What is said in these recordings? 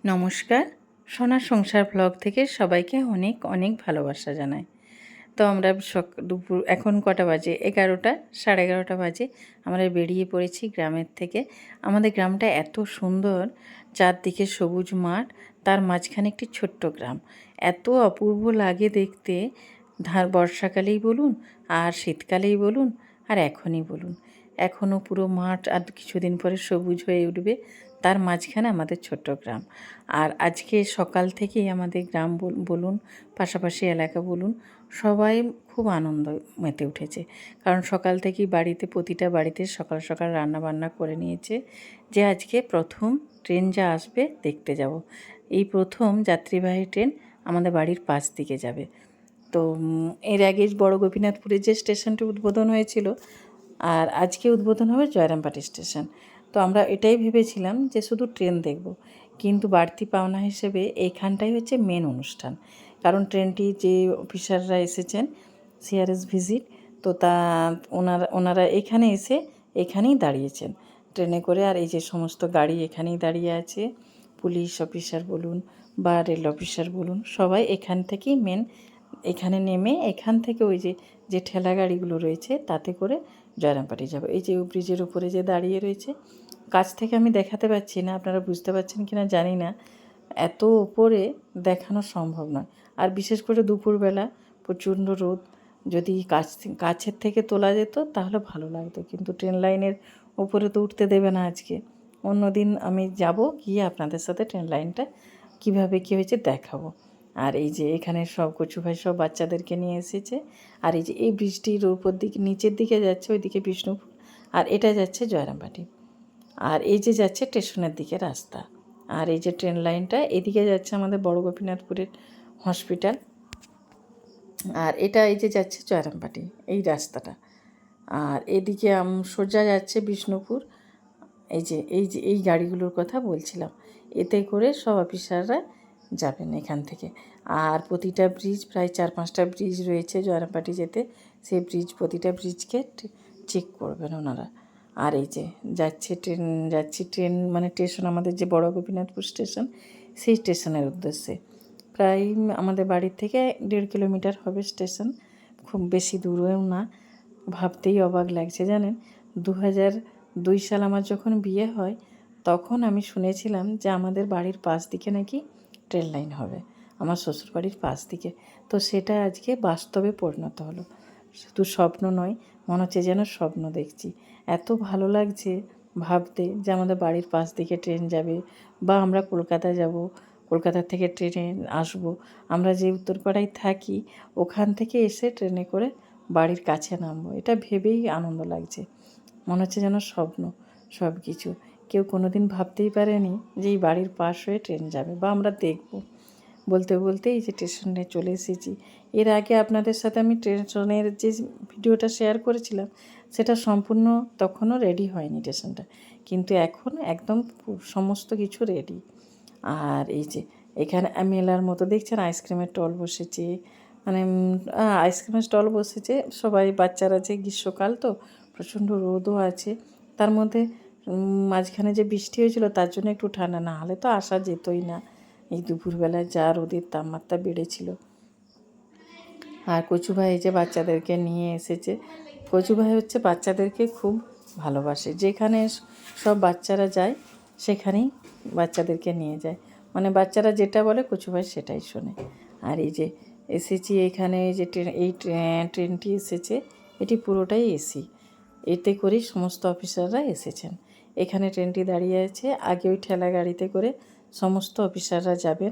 নমস্কার, সোনার সংসার ব্লগ থেকে সবাইকে অনেক অনেক ভালোবাসা জানাই। তো আমরা দুপুর এখন কটা বাজে? 11টা, 11:30 বাজে। আমরা বেরিয়ে পড়েছি গ্রামের থেকে। আমাদের গ্রামটা এত সুন্দর, চারদিকে সবুজ মাঠ, তার মাঝখানে একটি ছোট্ট গ্রাম। এত অপূর্ব লাগে দেখতে, বর্ষাকালেই বলুন আর শীতকালেই বলুন আর এখনই বলুন। এখনও পুরো মাঠ আর কিছুদিন পরে সবুজ হয়ে উঠবে, তার মাঝখানে আমাদের ছোট্ট গ্রাম। আর আজকে সকাল থেকেই আমাদের গ্রাম বলুন, পাশাপাশি এলাকা বলুন, সবাই খুব আনন্দ মেতে উঠেছে। কারণ সকাল থেকেই প্রতিটা বাড়িতে সকাল সকাল রান্না বান্না করে নিয়েছে যে আজকে প্রথম ট্রেন যা আসবে দেখতে যাব। এই প্রথম যাত্রীবাহী ট্রেন আমাদের বাড়ির পাশ দিকে যাবে। তো এর আগে বড় গোপীনাথপুরে যে স্টেশনটি উদ্বোধন হয়েছিল, আর আজকে উদ্বোধন হবে জয়রামবাটি স্টেশন। তো আমরা এটাই ভেবেছিলাম যে শুধু ট্রেন দেখব, কিন্তু বাড়তি পাওনা হিসেবে এইখানটাই হচ্ছে মেন অনুষ্ঠান। কারণ ট্রেনটি যে অফিসাররা এসেছেন সিআরএস ভিজিট, তো ওনারা এখানে এসে এখানেই দাঁড়িয়েছেন ট্রেনে করে। আর এই যে সমস্ত গাড়ি এখানেই দাঁড়িয়ে আছে, পুলিশ অফিসার বলুন বা রেল অফিসার বলুন, সবাই এখান থেকেই এখানে নেমে এখান থেকে ওই যে ঠেলা গাড়িগুলো রয়েছে তাতে করে জয়রামবাটি যাবে। এই যে ব্রিজের উপরে যে দাঁড়িয়ে রয়েছে, কাছ থেকে আমি দেখাতে পারছি না, আপনারা বুঝতে পারছেন কি না জানি না, এত উপরে দেখানো সম্ভব নয়। আর বিশেষ করে দুপুরবেলা প্রচণ্ড রোদ, যদি কাছের থেকে তোলা যেত তাহলে ভালো লাগতো, কিন্তু ট্রেন লাইনের উপরে তো উঠতে দেবে না আজকে। অন্যদিন আমি যাব, গিয়ে আপনাদের সাথে ট্রেন লাইনটা কীভাবে কী হয়েছে দেখাবো। আর এই যে এখানে সব কচু ভাই সব বাচ্চাদেরকে নিয়ে এসেছে। আর এই যে এই বৃষ্টির উপর দিকে নিচের দিকে যাচ্ছে, ওইদিকে বিষ্ণুপুর, আর এটা যাচ্ছে জয়রামবাটি। আর এই যে যাচ্ছে স্টেশনের দিকে রাস্তা। আর এই যে ট্রেন লাইনটা এদিকে যাচ্ছে আমাদের বড় গোপীনাথপুরের হসপিটাল, আর এটা এই যে যাচ্ছে জয়রামবাটি এই রাস্তাটা। আর এদিকে সোজা যাচ্ছে বিষ্ণুপুর। এই গাড়িগুলোর কথা বলছিলাম, এতে করে সব অফিসাররা যাবেন এখান থেকে। আর প্রতিটা ব্রিজ, প্রায় 4-5টা ব্রিজ রয়েছে জয়রামবাটি যেতে, সেই প্রতিটা ব্রিজকে চেক করবেন ওনারা। আর এই যে যাচ্ছি ট্রেন মানে স্টেশন, আমাদের যে বড় গোপীনাথপুর স্টেশন, সেই স্টেশনের উদ্দেশ্যে। প্রায় আমাদের বাড়ির থেকে 1.5 কিলোমিটার হবে স্টেশন, খুব বেশি দূরেও না। ভাবতেই অবাক লাগছে জানেন, 2002 সাল আমার যখন বিয়ে হয়, তখন আমি শুনেছিলাম যে আমাদের বাড়ির পাশ দিকে নাকি ট্রেন লাইন হবে, আমার শ্বশুরবাড়ির পাশ দিকে। তো সেটা আজকে বাস্তবে পরিণত হলো। শুধু স্বপ্ন নয়, মনে হচ্ছে যেন স্বপ্ন দেখছি। এত ভালো লাগছে ভাবতে যে আমাদের বাড়ির পাশ দিকে ট্রেন যাবে, বা আমরা কলকাতা যাব, কলকাতা থেকে ট্রেনে আসব। আমরা যে উত্তরপাড়ায় থাকি ওখান থেকে এসে ট্রেনে করে বাড়ির কাছে নামবো, এটা ভেবেই আনন্দ লাগছে। মনে হচ্ছে যেন স্বপ্ন সব কিছু। কেউ কোনো দিন ভাবতেই পারেনি যে এই বাড়ির পাশ হয়ে ট্রেন যাবে বা আমরা দেখব। বলতে বলতে এই যে স্টেশনে চলে এসেছি। এর আগে আপনাদের সাথে আমি স্টেশনের যে ভিডিওটা শেয়ার করেছিলাম, সেটা সম্পূর্ণ তখনও রেডি হয়নি স্টেশনটা, কিন্তু এখন একদম সমস্ত কিছু রেডি। আর এই যে এখানে মেলার মতো দেখছেন, আইসক্রিমের স্টল বসেছে, মানে আইসক্রিমের স্টল বসেছে। সবাই বাচ্চারা, যে গ্রীষ্মকাল তো প্রচণ্ড রোদও আছে, তার মধ্যে মাঝখানে যে বৃষ্টি হয়েছিল তার জন্য একটু ঠান্ডা, না হলে তো আসা যেতই না। এই দুপুরবেলায় যা রোদের তাপমাত্রা বেড়েছিল। আর কচু ভাই এই যে বাচ্চাদেরকে নিয়ে এসেছে। কচু ভাই হচ্ছে বাচ্চাদেরকে খুব ভালোবাসে, যেখানে সব বাচ্চারা যায় সেখানেই বাচ্চাদেরকে নিয়ে যায়, মানে বাচ্চারা যেটা বলে কচু ভাই সেটাই শোনে। আর এই যে এসেছি এখানে, এই যে ট্রেনটি এসেছে, এটি পুরোটাই এসি, এতে করেই সমস্ত অফিসাররা এসেছেন। এখানে ট্রেনটি দাঁড়িয়ে আছে, আগে ওই ঠেলা গাড়িতে করে সমস্ত অফিসাররা যাবেন,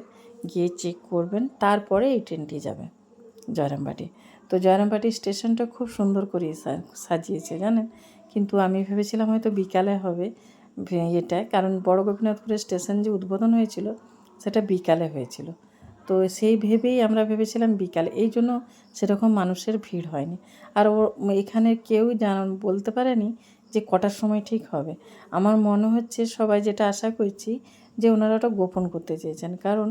গিয়ে চেক করবেন, তারপরে এই ট্রেনটি যাবে জয়রামবাটি। তো জয়রামবাটি স্টেশনটা খুব সুন্দর করে সাজিয়েছে জানেন, কিন্তু আমি ভেবেছিলাম হয়তো বিকালে হবে এটা, কারণ বড় গোপীনাথপুরের স্টেশন যে উদ্বোধন হয়েছিল সেটা বিকালে হয়েছিল। তো সেই ভেবেই আমরা ভেবেছিলাম বিকালে, এই জন্য সেরকম মানুষের ভিড় হয়নি। আর এখানে কেউ বলতে পারেনি যে কটার সময় ঠিক হবে। আমার মনে হচ্ছে সবাই যেটা আশা করছি যে ওনারা ওটা গোপন করতে চেয়েছেন, কারণ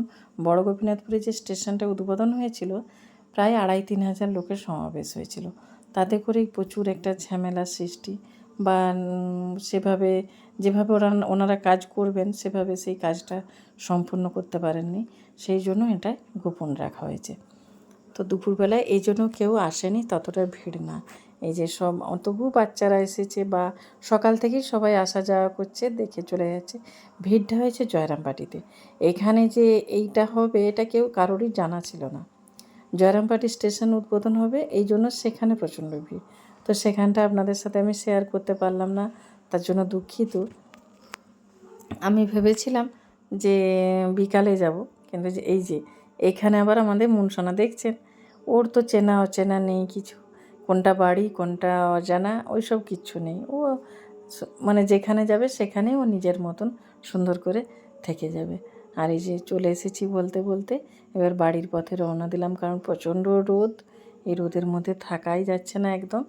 বড় গোপীনাথপুরে যে স্টেশনটা উদ্বোধন হয়েছিল প্রায় 2,500-3,000 লোকের সমাবেশ হয়েছিল, তাতে করেই প্রচুর একটা ঝামেলার সৃষ্টি, বা সেভাবে যেভাবে ওনারা কাজ করবেন সেভাবে সেই কাজটা সম্পূর্ণ করতে পারেননি, সেই জন্য এটা গোপন রাখা হয়েছে। তো দুপুরবেলায় এই জন্য কেউ আসেনি, ততটা ভিড় না। এই যে সব তবু বাচ্চারা এসেছে বা সকাল থেকেই সবাই আসা যাওয়া করছে, দেখে চলে যাচ্ছে। ভিড়টা হয়েছে জয়রামবাটিতে। এখানে যে এইটা হবে এটা কেউ কারোরই জানা ছিল না। জয়রামবাটি স্টেশন উদ্বোধন হবে, এই জন্য সেখানে প্রচণ্ড ভিড়। তো সেখানটা আপনাদের সাথে আমি শেয়ার করতে পারলাম না, তার জন্য দুঃখিত। আমি ভেবেছিলাম যে বিকালে যাব, কিন্তু এই যে এখানে আবার আমাদের মুনসোনা দেখছেন, ওর তো চেনা অচেনা নেই কিছু, কোনটা বাড়ি কোনটা অজানা ওই সব কিচ্ছু নেই। ও মানে যেখানে যাবে সেখানেই ও নিজের মতন সুন্দর করে থেকে যাবে। আর এই যে চলে এসেছি বলতে বলতে এবার বাড়ির পথে রওনা দিলাম, কারণ প্রচণ্ড রোদ, এই রোদের মধ্যে থাকাই যাচ্ছে না একদম।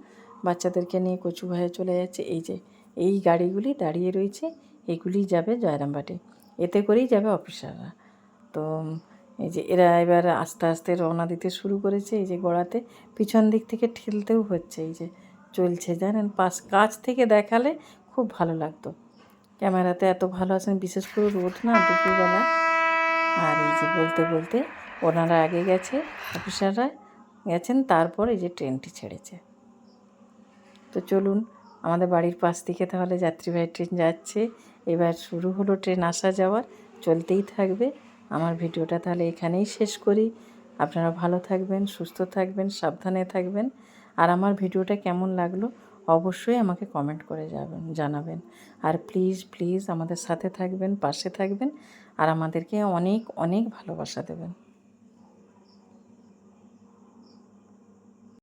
বাচ্চাদেরকে নিয়ে কচু ভাইয়ে চলে যাচ্ছে। এই যে এই গাড়িগুলি দাঁড়িয়ে রয়েছে, এগুলি যাবে জয়রামবাটি, এতে করেই যাবে অফিসাররা। তো এই যে এরা এবার আস্তে আস্তে রওনা দিতে শুরু করেছে। এই যে গড়াতে পিছন দিক থেকে ঠেলতেও হচ্ছে, এই যে চলছে জানেন। কাছ থেকে দেখালে খুব ভালো লাগতো, ক্যামেরাতে এত ভালো আসেন, বিশেষ করে রোদ না দুপুরবেলা। আর এই যে বলতে বলতে ওনারা আগে গেছে, অফিসাররা গেছেন, তারপর এই যে ট্রেনটি ছেড়েছে। তো চলুন, আমাদের বাড়ির পাশ থেকে তাহলে যাত্রীবাহী ট্রেন যাচ্ছে। এবার শুরু হলো ট্রেন আসা যাওয়ার, চলতেই থাকবে। আমার ভিডিওটা তাহলে এখানেই শেষ করি। আপনারা ভালো থাকবেন, সুস্থ থাকবেন, সাবধানে থাকবেন। আর আমার ভিডিওটা কেমন লাগলো অবশ্যই আমাকে কমেন্ট করে জানাবেন। আর প্লিজ প্লিজ আমাদের সাথে থাকবেন, পাশে থাকবেন, আর আমাদেরকে অনেক অনেক ভালোবাসা দেবেন।